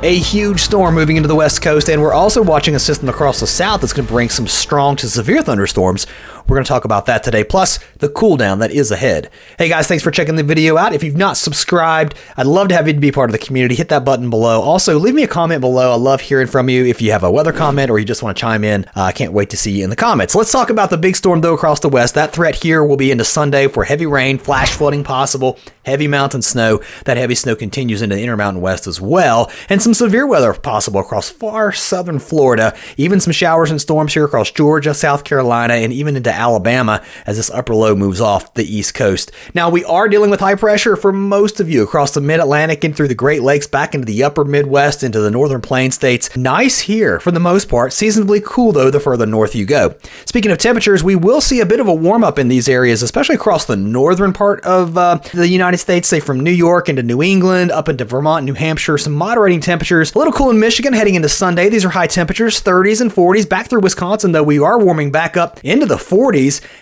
A huge storm moving into the west coast, and we're also watching a system across the south that's going to bring some strong to severe thunderstorms. We're going to talk about that today, plus the cool down that is ahead. Hey guys, thanks for checking the video out. If you've not subscribed, I'd love to have you to be part of the community. Hit that button below. Also, leave me a comment below. I love hearing from you. If you have a weather comment or you just want to chime in, I can't wait to see you in the comments. Let's talk about the big storm though across the west. That threat here will be into Sunday for heavy rain, flash flooding possible, heavy mountain snow. That heavy snow continues into the Intermountain West as well, and some severe weather possible across far southern Florida. Even some showers and storms here across Georgia, South Carolina, and even into Alabama as this upper low moves off the east coast. Now, we are dealing with high pressure for most of you across the mid-Atlantic and through the Great Lakes, back into the upper Midwest, into the northern plain states. Nice here for the most part. Seasonably cool, though, the further north you go. Speaking of temperatures, we will see a bit of a warm-up in these areas, especially across the northern part of the United States, say from New York into New England, up into Vermont, New Hampshire, some moderating temperatures. A little cool in Michigan heading into Sunday. These are high temperatures, 30s and 40s. Back through Wisconsin, though, we are warming back up into the 40s.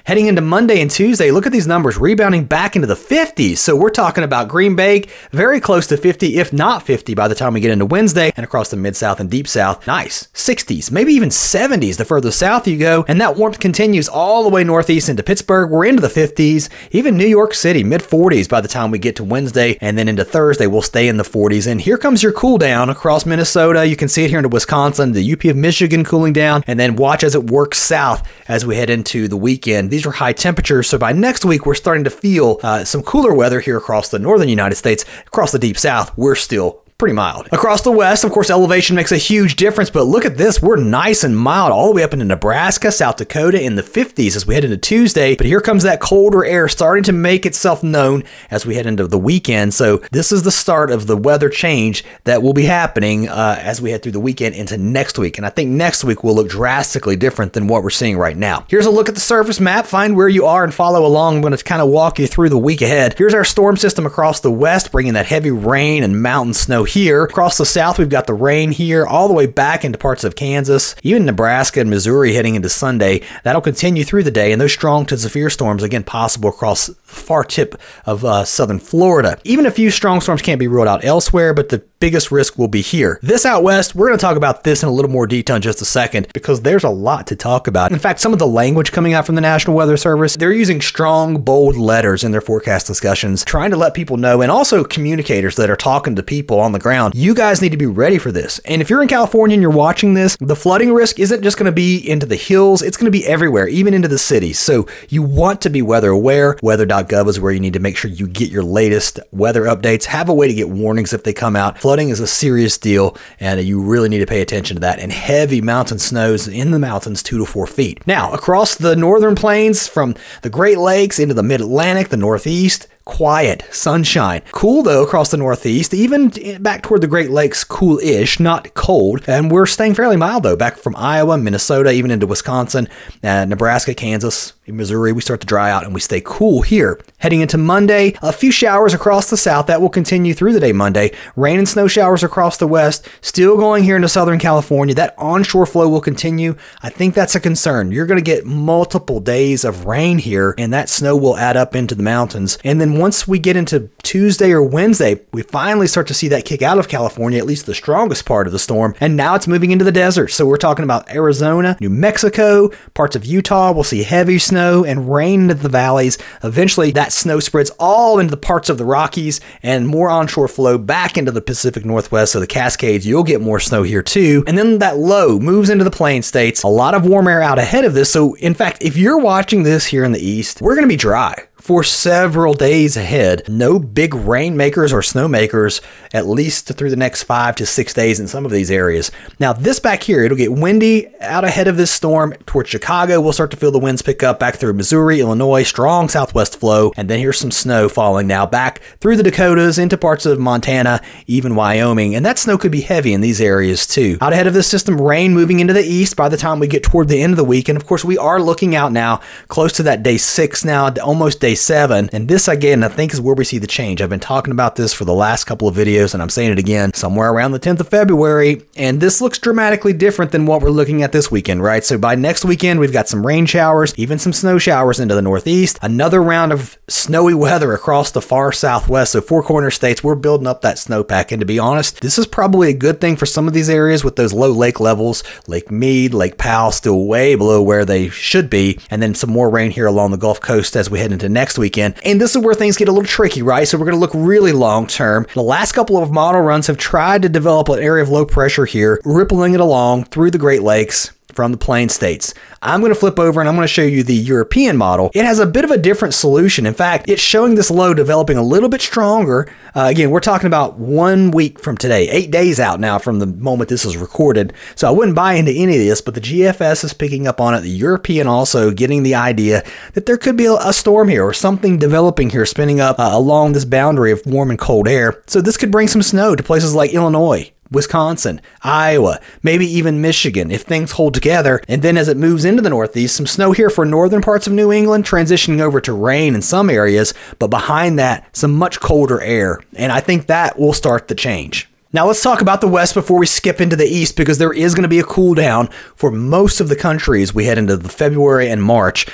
Heading into Monday and Tuesday, look at these numbers, rebounding back into the 50s. So we're talking about Green Bay, very close to 50, if not 50, by the time we get into Wednesday, and across the Mid-South and Deep South, nice 60s, maybe even 70s the further south you go. And that warmth continues all the way northeast into Pittsburgh. We're into the 50s, even New York City, mid-40s by the time we get to Wednesday, and then into Thursday, we'll stay in the 40s. And here comes your cool down across Minnesota. You can see it here into Wisconsin, the UP of Michigan cooling down, and then watch as it works south as we head into the weekend. These are high temperatures, so by next week, we're starting to feel some cooler weather here across the northern United States. Across the Deep South, we're still pretty mild. Across the west, of course, elevation makes a huge difference, but look at this. We're nice and mild all the way up into Nebraska, South Dakota in the 50s as we head into Tuesday. But here comes that colder air starting to make itself known as we head into the weekend. So this is the start of the weather change that will be happening as we head through the weekend into next week. And I think next week will look drastically different than what we're seeing right now. Here's a look at the surface map. Find where you are and follow along. I'm going to kind of walk you through the week ahead. Here's our storm system across the west, bringing that heavy rain and mountain snow here. Across the south, we've got the rain here all the way back into parts of Kansas, even Nebraska and Missouri heading into Sunday. That'll continue through the day, and those strong to severe storms, again, possible across the far tip of southern Florida. Even a few strong storms can't be ruled out elsewhere, but the biggest risk will be here. This out west, we're going to talk about this in a little more detail in just a second because there's a lot to talk about. In fact, some of the language coming out from the National Weather Service, they're using strong, bold letters in their forecast discussions, trying to let people know, and also communicators that are talking to people on the ground. You guys need to be ready for this. And if you're in California and you're watching this, the flooding risk isn't just going to be into the hills, it's going to be everywhere, even into the cities. So you want to be weather aware. Weather.gov is where you need to make sure you get your latest weather updates, have a way to get warnings if they come out. Flooding is a serious deal, and you really need to pay attention to that. And heavy mountain snows in the mountains 2 to 4 feet. Now, across the northern plains, from the Great Lakes into the mid-Atlantic, the Northeast, quiet, sunshine. Cool though across the Northeast, even back toward the Great Lakes, cool-ish, not cold. And we're staying fairly mild though, back from Iowa, Minnesota, even into Wisconsin, Nebraska, Kansas, Missouri. We start to dry out and we stay cool here. Heading into Monday, a few showers across the south. That will continue through the day Monday. Rain and snow showers across the west, still going here into Southern California. That onshore flow will continue. I think that's a concern. You're going to get multiple days of rain here, and that snow will add up into the mountains. And then once we get into Tuesday or Wednesday, we finally start to see that kick out of California, at least the strongest part of the storm, and now it's moving into the desert. So we're talking about Arizona, New Mexico, parts of Utah. We'll see heavy snow and rain into the valleys. Eventually, that snow spreads all into the parts of the Rockies and more onshore flow back into the Pacific Northwest. So the Cascades, you'll get more snow here too. And then that low moves into the plain states. A lot of warm air out ahead of this. So in fact, if you're watching this here in the east, we're going to be dry for several days ahead. No big rainmakers or snowmakers, at least through the next 5 to 6 days in some of these areas. Now this back here, it'll get windy out ahead of this storm towards Chicago. We'll start to feel the winds pick up back through Missouri, Illinois, strong southwest flow. And then here's some snow falling now back through the Dakotas into parts of Montana, even Wyoming. And that snow could be heavy in these areas too. Out ahead of this system, rain moving into the east by the time we get toward the end of the week. And of course, we are looking out now close to that day 6 now, almost day day 7. And this, again, I think is where we see the change. I've been talking about this for the last couple of videos, and I'm saying it again, somewhere around the 10th of February. And this looks dramatically different than what we're looking at this weekend, right? So by next weekend, we've got some rain showers, even some snow showers into the northeast, another round of snowy weather across the far southwest. So Four Corner states, we're building up that snowpack. And to be honest, this is probably a good thing for some of these areas with those low lake levels. Lake Mead, Lake Powell still way below where they should be. And then some more rain here along the Gulf Coast as we head into next weekend. And this is where things get a little tricky, right? So we're going to look really long term. The last couple of model runs have tried to develop an area of low pressure here, rippling it along through the Great Lakes from the plain states. I'm going to flip over and I'm going to show you the European model. It has a bit of a different solution. In fact, it's showing this low developing a little bit stronger. Again, we're talking about 1 week from today, 8 days out now from the moment this is recorded. So I wouldn't buy into any of this, but the GFS is picking up on it. The European also getting the idea that there could be a storm here or something developing here, spinning up along this boundary of warm and cold air. So this could bring some snow to places like Illinois, Wisconsin, Iowa, maybe even Michigan if things hold together. And then as it moves into the northeast, some snow here for northern parts of New England, transitioning over to rain in some areas, but behind that, some much colder air. And I think that will start the change. Now let's talk about the west before we skip into the east, because there is going to be a cool down for most of the country as we head into the February and March.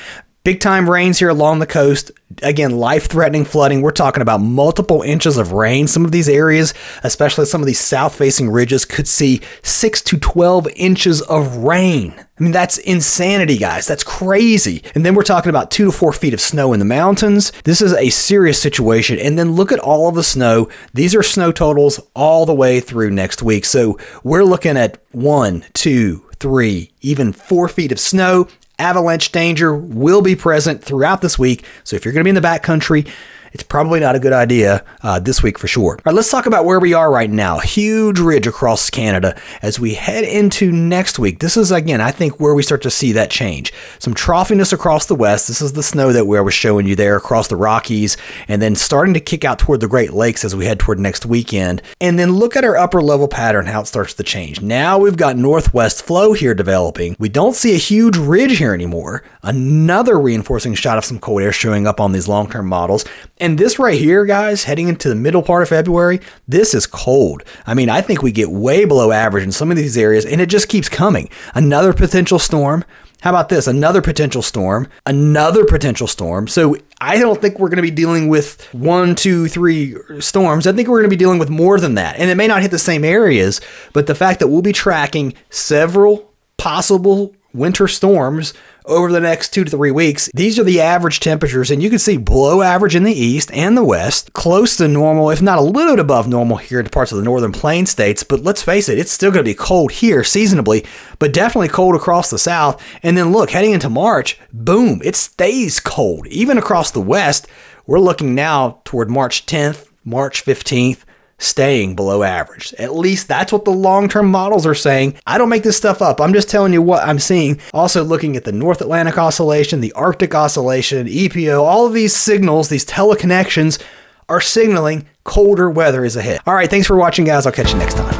Big time rains here along the coast. Again, life-threatening flooding. We're talking about multiple inches of rain. Some of these areas, especially some of these south-facing ridges, could see 6 to 12 inches of rain. I mean, that's insanity, guys. That's crazy. And then we're talking about 2 to 4 feet of snow in the mountains. This is a serious situation. And then look at all of the snow. These are snow totals all the way through next week. So we're looking at 1, 2, 3, even 4 feet of snow. Avalanche danger will be present throughout this week. So if you're going to be in the backcountry, it's probably not a good idea this week for sure. All right, let's talk about where we are right now. Huge ridge across Canada as we head into next week. This is, again, I think where we start to see that change. Some troughiness across the west. This is the snow that I was showing you there across the Rockies, and then starting to kick out toward the Great Lakes as we head toward next weekend. And then look at our upper level pattern, how it starts to change. Now we've got northwest flow here developing. We don't see a huge ridge here anymore. Another reinforcing shot of some cold air showing up on these long-term models. And this right here, guys, heading into the middle part of February, this is cold. I mean, I think we get way below average in some of these areas, and it just keeps coming. Another potential storm. How about this? Another potential storm. Another potential storm. So I don't think we're going to be dealing with 1, 2, 3 storms. I think we're going to be dealing with more than that. And it may not hit the same areas, but the fact that we'll be tracking several possible winter storms over the next 2 to 3 weeks. These are the average temperatures, and you can see below average in the east and the west, close to normal, if not a little bit above normal here in parts of the northern plain states. But let's face it, it's still going to be cold here seasonably, but definitely cold across the south. And then look, heading into March, boom, it stays cold. Even across the west, we're looking now toward March 10th, March 15th, staying below average. At least that's what the long-term models are saying. I don't make this stuff up. I'm just telling you what I'm seeing. Also looking at the North Atlantic Oscillation, the Arctic Oscillation, EPO, all of these signals, these teleconnections are signaling colder weather is ahead. All right, thanks for watching, guys. I'll catch you next time.